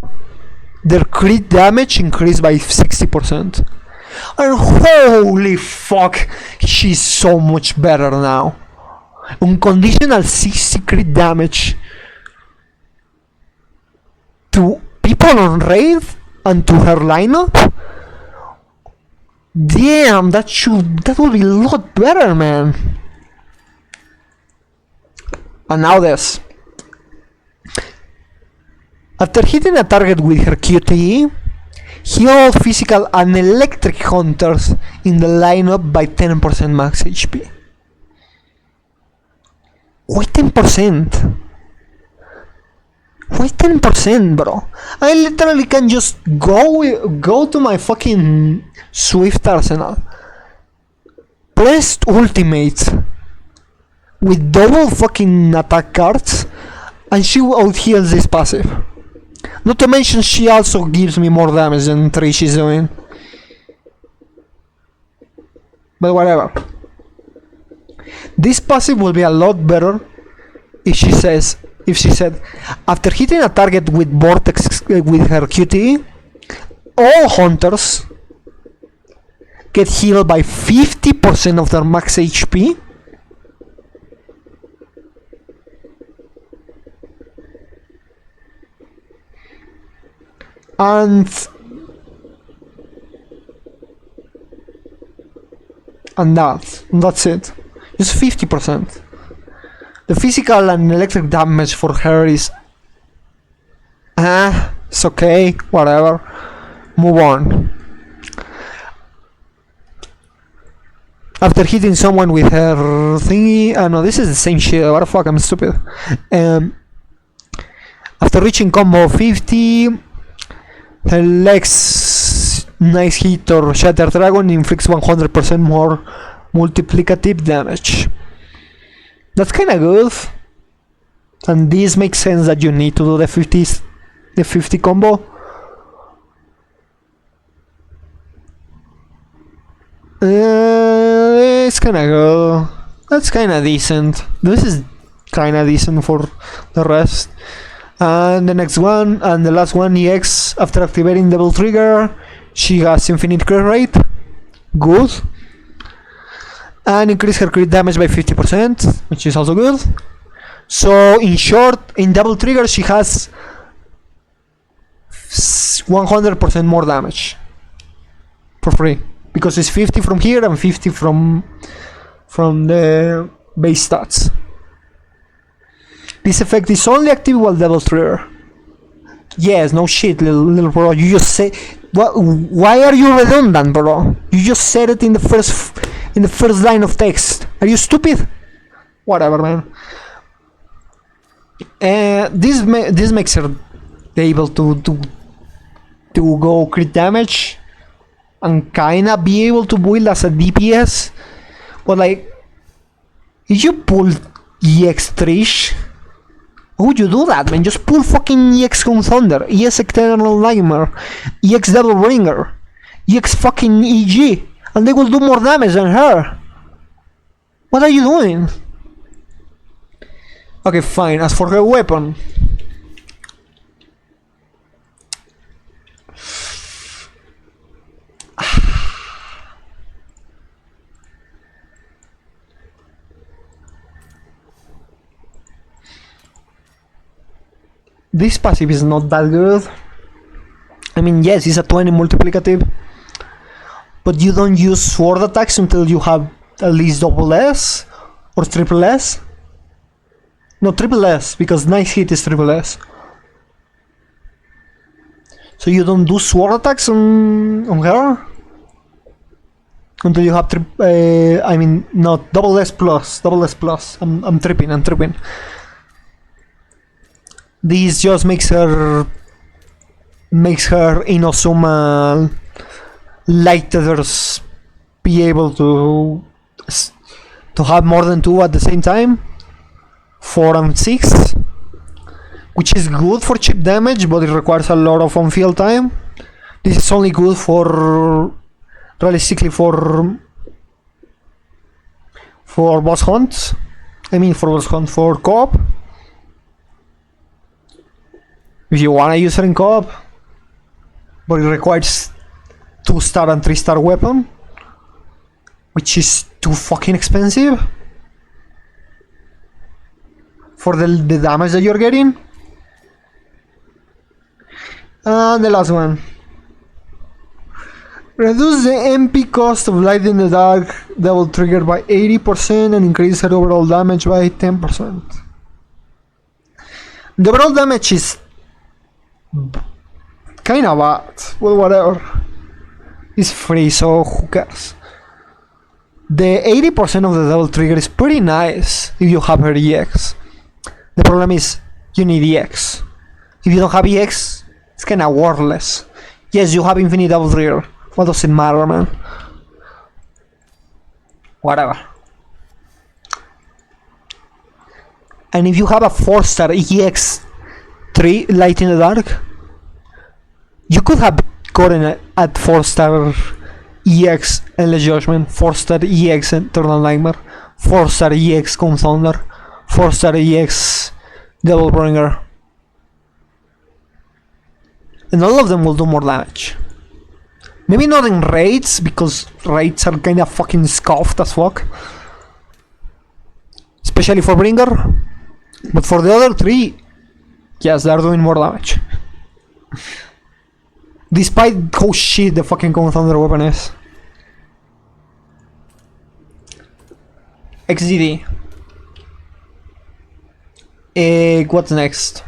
their crit damage increased by 60%. And holy fuck, she's so much better now. Unconditional 60 crit damage to people on raid and to her lineup. Damn, that will be a lot better, man. And now this. After hitting a target with her QTE, heal physical and electric hunters in the lineup by 10% max HP. Why 10%? Why 10%, bro? I literally can just go to my fucking Swift arsenal, press ultimate with double fucking attack cards, and she out heals this passive. Not to mention she also gives me more damage than Trish is doing. But whatever. This passive will be a lot better if she said, after hitting a target with Vortex with her QTE, all hunters get healed by 50% of their max HP. And that's it. Just 50%. The physical and electric damage for her is it's okay, whatever. Move on. After hitting someone with her thingy, no, this is the same shit. What the fuck? I'm stupid. After reaching combo 50, her legs nice hit or shatter dragon inflicts 100% more multiplicative damage. That's kinda good. And this makes sense that you need to do the 50 combo. It's kinda good. That's kinda decent. This is kinda decent for the rest. And the next one, and the last one, EX, after activating double trigger, she has infinite crit rate. Good. And increase her crit damage by 50%, which is also good. So in short, in double trigger she has 100% more damage for free, because it's 50 from here and 50 from the base stats. This effect is only active while double trigger. Yes, no shit, little bro. You just say, why are you redundant, bro? You just said it in the first line of text. Are you stupid? Whatever, man. This makes her able to go crit damage and kinda be able to build as a DPS, but like, if you pull EX Trish, how would you do that, man? Just pull fucking EX Con Thunder, EX Eternal Nightmare, EX Devil Bringer, EX fucking EG, and they will do more damage than her. What are you doing? Okay, fine. As for her weapon, this passive is not that good. I mean, yes, it's a 20 multiplicative, but you don't use sword attacks until you have at least double S or triple S. No, triple S, because nice hit is triple S. So you don't do sword attacks on her until you have I mean, not double S plus, double S plus. I'm tripping. This just makes her Inazuma like others be able to have more than 2 at the same time. 4 and 6, which is good for chip damage, but it requires a lot of on-field time. This is only good for, realistically, for boss hunts. I mean, for co-op. If you wanna use her in co-op, but it requires 2-star and 3-star weapon, which is too fucking expensive for the damage that you're getting. And the last one. Reduce the MP cost of light in the dark double trigger by 80% and increase her overall damage by 10%. The overall damage is kinda bad. Well, whatever. It's free, so who cares? The 80% of the double trigger is pretty nice if you have her EX. The problem is, you need EX. If you don't have EX, it's kinda worthless. Yes, you have infinite double trigger. What does it matter, man? Whatever. And if you have a 4-star EX3 Light in the Dark, you could have gotten it at 4-star EX Endless Judgment, 4-star EX Eternal Nightmare, 4-star EX Con Thunder, 4-star EX Devil Bringer, and all of them will do more damage. Maybe not in raids, because raids are kinda fucking scuffed as fuck, especially for Bringer, but for the other 3, yes, they're doing more damage. Despite how shit the fucking Con Thunder weapon is. XDD. What's next?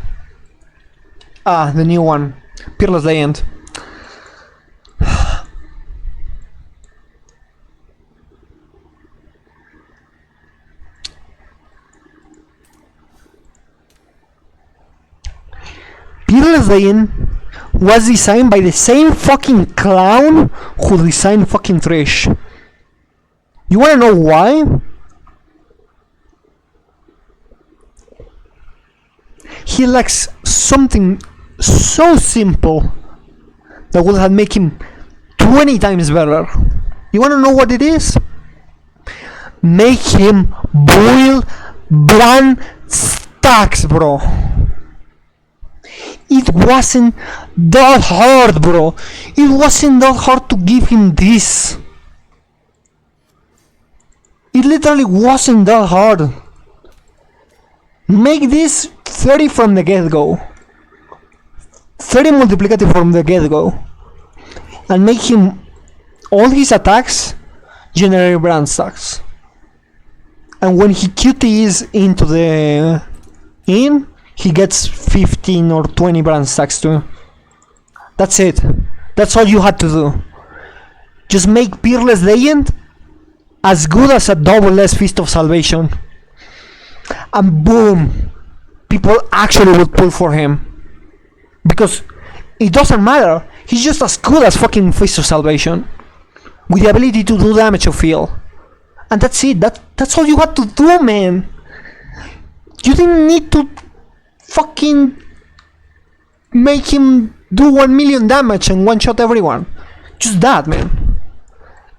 Ah, the new one. Peerless Legend. Peerless Legend was designed by the same fucking clown who designed fucking Thresh. You wanna know why? He lacks something so simple that would have made him 20 times better. You wanna know what it is? Make him boil brand stacks, bro. It wasn't that hard, bro. It wasn't that hard to give him this. It literally wasn't that hard. Make this 30 from the get-go. 30 multiplicative from the get-go. And make him all his attacks generate brand stacks. And when he QTEs into the he gets 15 or 20 brand stacks too. That's it. That's all you had to do. Just make Peerless Legend as good as a double S Fist of Salvation. and boom, people actually would pull for him. Because it doesn't matter, he's just as good as fucking Fist of Salvation, with the ability to do damage to feel. And that's it, that's all you had to do, man. You didn't need to fucking make him do 1 million damage and one-shot everyone. Just that, man.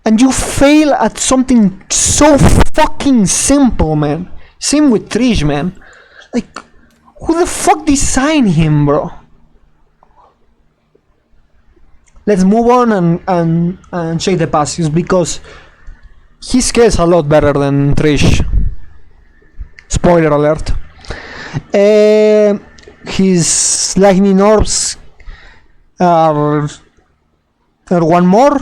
And you fail at something so fucking simple, man. Same with Trish, man. Like, who the fuck designed him, bro? Let's move on and check the passives, because he scales a lot better than Trish. Spoiler alert. His lightning orbs are one more.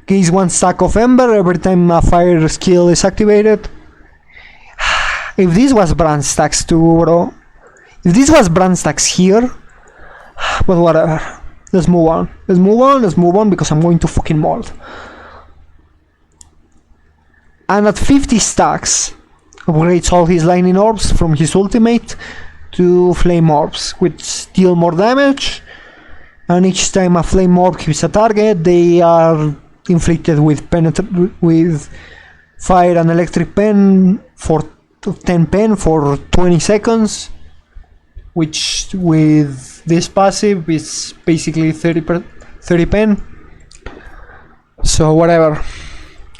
Gains 1 stack of ember every time a fire skill is activated. If this was brand stacks too, bro. If this was brand stacks here, but whatever. Let's move on. Let's move on because I'm going to fucking mold. And at 50 stacks, upgrades all his lightning orbs from his ultimate to flame orbs, which deal more damage. And each time a flame orb hits a target, they are inflicted with fire and electric pen for 10 pen for 20 seconds, which with this passive is basically 30 pen. So whatever.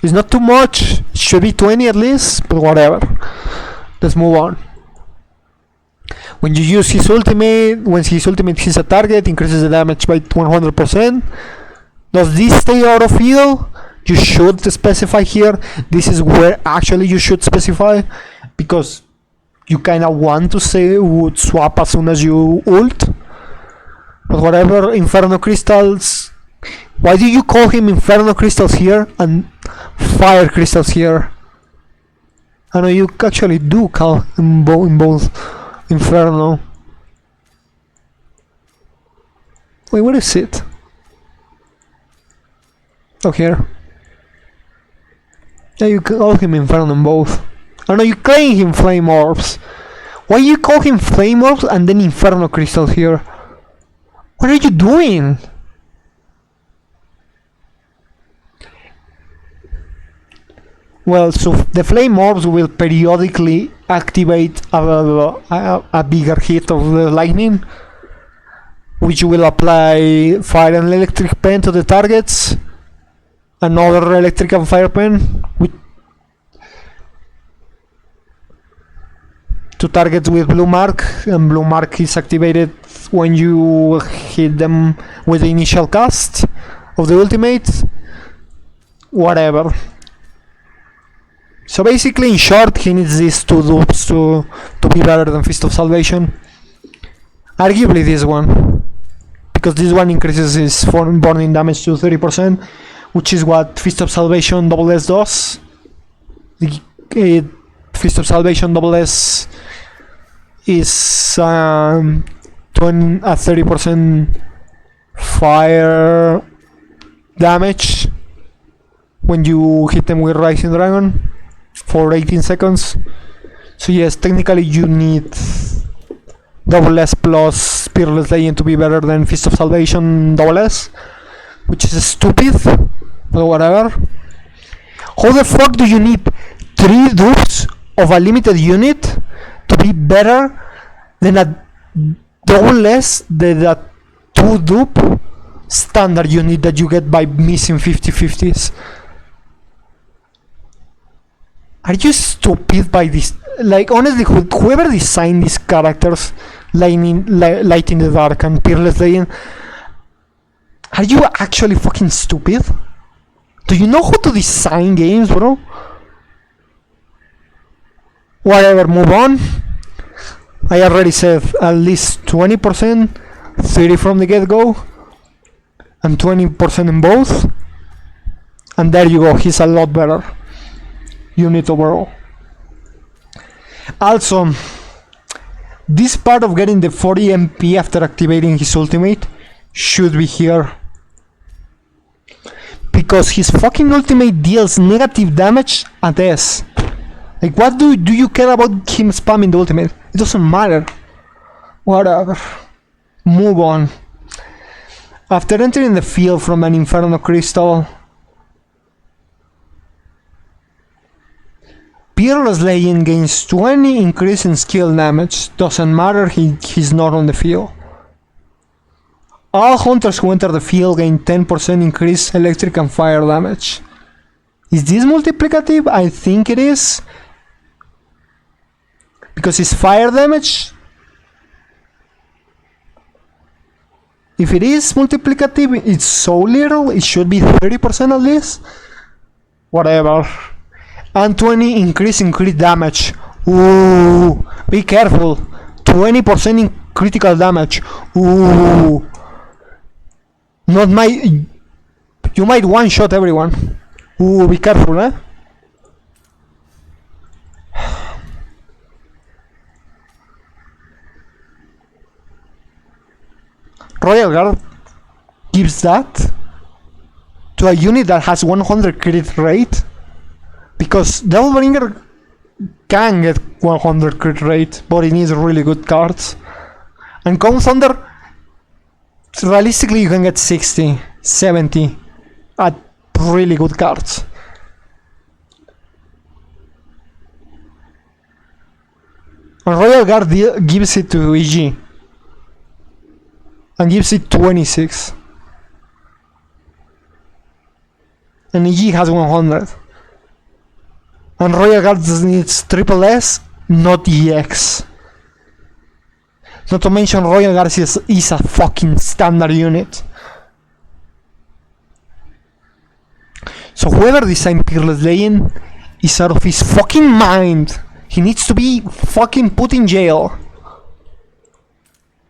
It's not too much, should be 20 at least, but whatever. Let's move on. When you use his ultimate, when his ultimate hits a target, increases the damage by 100%. Does this stay out of heal? You should specify here. This is where actually you should specify, because you kinda want to say would swap as soon as you ult. But whatever. Inferno Crystals. Why do you call him Inferno Crystals here and Fire Crystals here? I know you actually do call him both Inferno. Wait, where is it? Oh, here. Yeah, you call him Inferno in both. I know you claim him Flame Orbs. Why you call him Flame Orbs and then Inferno Crystals here? What are you doing? Well, so the Flame Orbs will periodically activate a bigger hit of the lightning, which will apply fire and electric pen to the targets, another electric and fire pen to targets with blue mark, and blue mark is activated when you hit them with the initial cast of the ultimate. Whatever. So basically, in short, he needs these two dupes to be better than Fist of Salvation. Arguably this one, because this one increases his burning damage to 30%, which is what Fist of Salvation Double S does. Fist of Salvation Double S is 30% fire damage when you hit them with Rising Dragon for 18 seconds. So yes, technically you need Double S plus Peerless Legend to be better than Fist of Salvation Double S, which is stupid, but whatever. How the fuck do you need 3 dupes of a limited unit to be better than a Double S than a 2 dupe standard unit that you get by missing 50/50s? Are you stupid by this? Like, honestly, whoever designed these characters, Light in the Dark and Peerless Legend, are you actually fucking stupid? Do you know how to design games, bro? Whatever, move on. I already said at least 20%, 30 from the get-go, and 20% in both. And there you go, he's a lot better unit overall. Also, this part of getting the 40 MP after activating his ultimate should be here, because his fucking ultimate deals negative damage at S. Like, what do you care about him spamming the ultimate? It doesn't matter. Whatever. Move on. After entering the field from an Inferno Crystal, Peerless Legend gains 20 increase in skill damage. Doesn't matter, he's not on the field. All hunters who enter the field gain 10% increase electric and fire damage. Is this multiplicative? I think it is. Because it's fire damage. If it is multiplicative, it's so little, it should be 30% at least. Whatever. And 20 increase in crit damage. Ooh, be careful. 20% in critical damage. Ooh. Not my... You might one-shot everyone. Ooh, be careful, eh? Royal Guard gives that to a unit that has 100 crit rate, because Devilbringer can get 100 crit rate, but it needs really good cards. And Cone Thunder, realistically you can get 60, 70 at really good cards. And Royal Guard gives it to EG. And gives it 26. And EG has 100. And Royal Guard needs triple S, not EX. Not to mention Royal Guard is a fucking standard unit. So whoever designed Peerless Legend is out of his fucking mind. He needs to be fucking put in jail.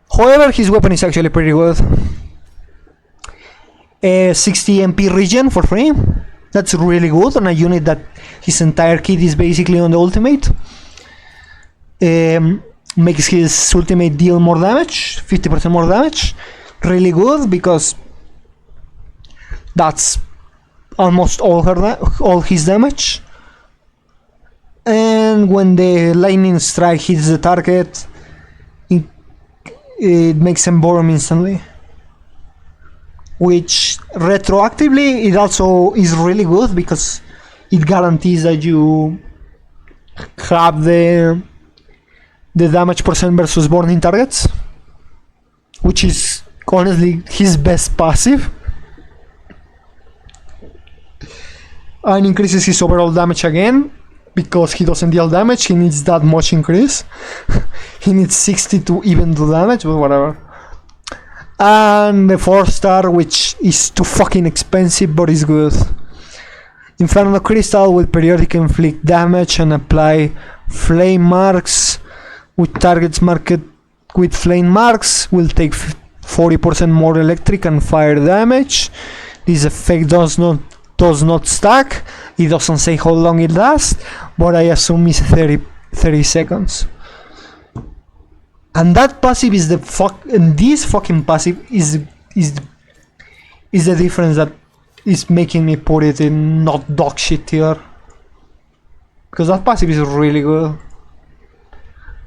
However, his weapon is actually pretty good. 60 MP regen for free. That's really good on a unit that his entire kit is basically on the ultimate. Makes his ultimate deal more damage, 50% more damage. Really good, because that's almost all his damage. And when the lightning strike hits the target, it makes them burn instantly, which retroactively it also is really good, because it guarantees that you have the damage percent versus burning targets, which is honestly his best passive, and increases his overall damage again. Because he doesn't deal damage, he needs that much increase. He needs 60 to even do damage, but whatever. And the 4-star, which is too fucking expensive, but is good. Inferno Crystal will periodically inflict damage and apply flame marks. With targets marked with flame marks, will take 40% more electric and fire damage. This effect does not stack. It doesn't say how long it lasts, but I assume it's 30 seconds. And that passive is and this fucking passive is the difference that is making me put it in not dog shit tier. Because that passive is really good.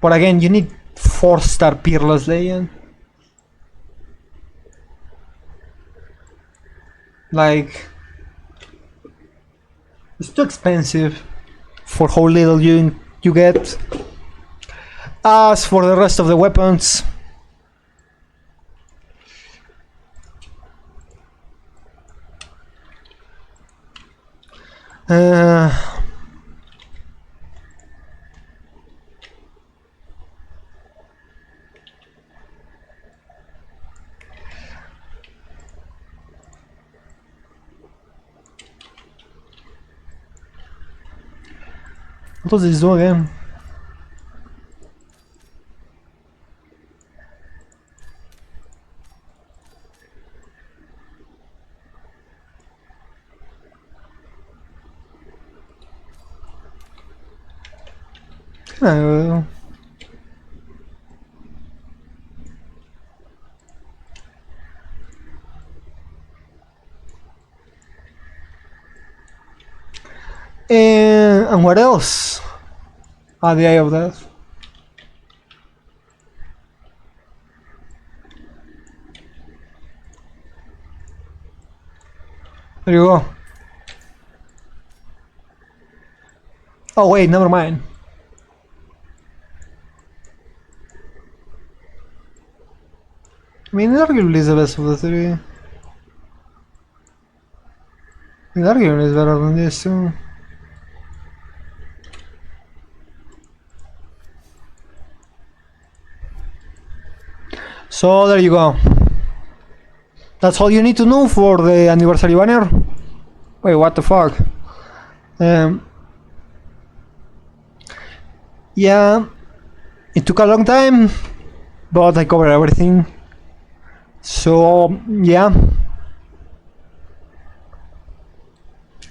But again, you need 4-star Peerless Legend. Like, it's too expensive for how little you get. As for the rest of the weapons, what does this do again? No. And what else? Ah, the Eye of Death. There you go. Oh wait, never mind. I mean, it arguably is the best of the three. It arguably is better than this too. So there you go. That's all you need to know for the anniversary banner. Wait, what the fuck? Yeah, it took a long time, but I covered everything. So yeah,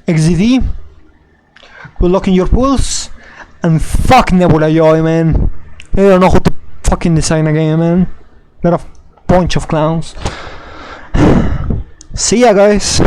XDD, good luck in your pools, and fuck Nebula Joy, man. They don't know how to fucking design a game, man. They're a bunch of clowns. See ya, guys.